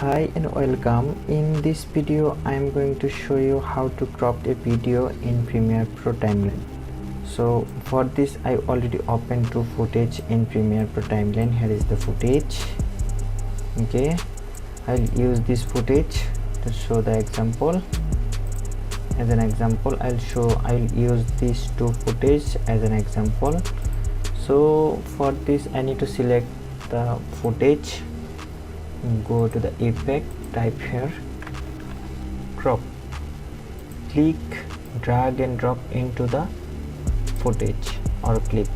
Hi and welcome. In this video I am going to show you how to crop a video in Premiere Pro timeline. So for this I already opened two footage in Premiere Pro timeline. Here is the footage. Okay, I'll use this footage to show the example. As an example I'll use these two footage as an example. So for this I need to select the footage, go to the effect, type here crop, click, drag and drop into the footage or clip,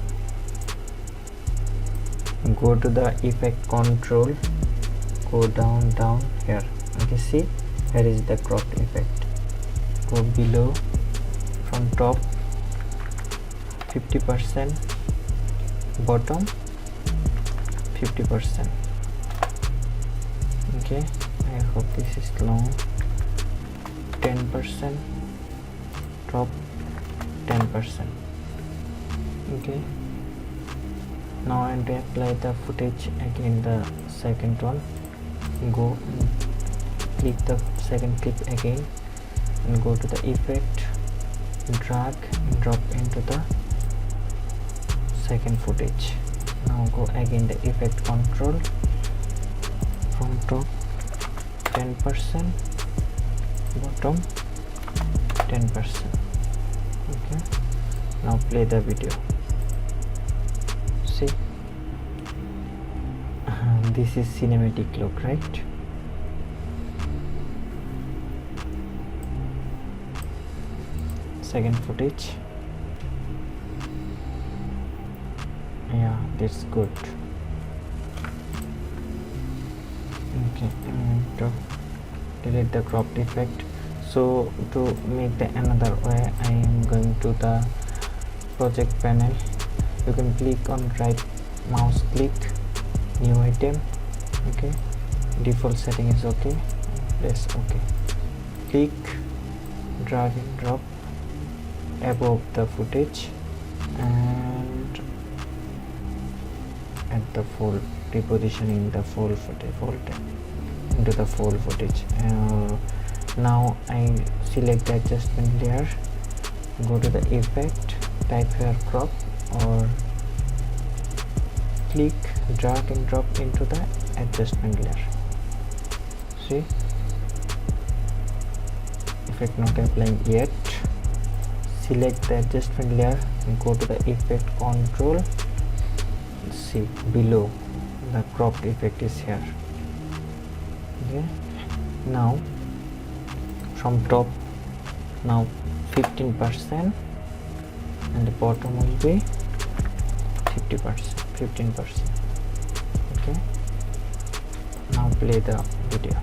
go to the effect control, go down here. Okay, see, here is the crop effect. Go below, from top 50%, bottom 50%. Okay, I hope this is long. 10%, top 10%. Okay, now I'm going to apply the footage again, the second one. Go and click the second clip again and go to the effect, drag and drop into the second footage. Now go again the effect control, from top 10%, bottom 10%. Okay, now play the video. See, this is cinematic look, right? Second footage. Yeah, that's good. Okay, I'm going to delete the cropped effect. So to make the another way, I am going to the project panel. You can click on right mouse click, new item. Okay, default setting is okay, press OK. Click, drag and drop above the footage and at the full repositioning the full footage into the full footage. Now I select the adjustment layer, go to the effect, type here crop, or click, drag and drop into the adjustment layer. See, effect not applying yet. Select the adjustment layer and go to the effect control. See, below the cropped effect is here. Okay, now from top, now 15% and the bottom will be 15%. Okay, now play the video.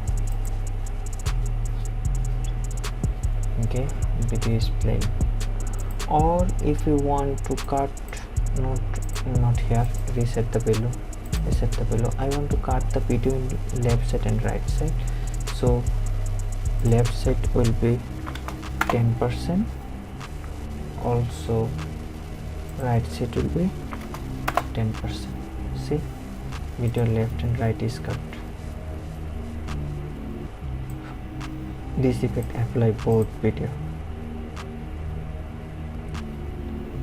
Okay, video is playing. Or if you want to cut, not here, reset the below, I want to cut the video in left side and right side. So left side will be 10%, also right side will be 10%. See, video left and right is cut. This effect apply both video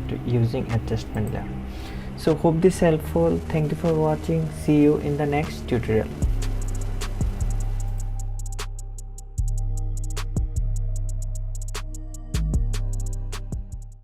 to using adjustment layer. So hope this helpful. Thank you for watching. See you in the next tutorial.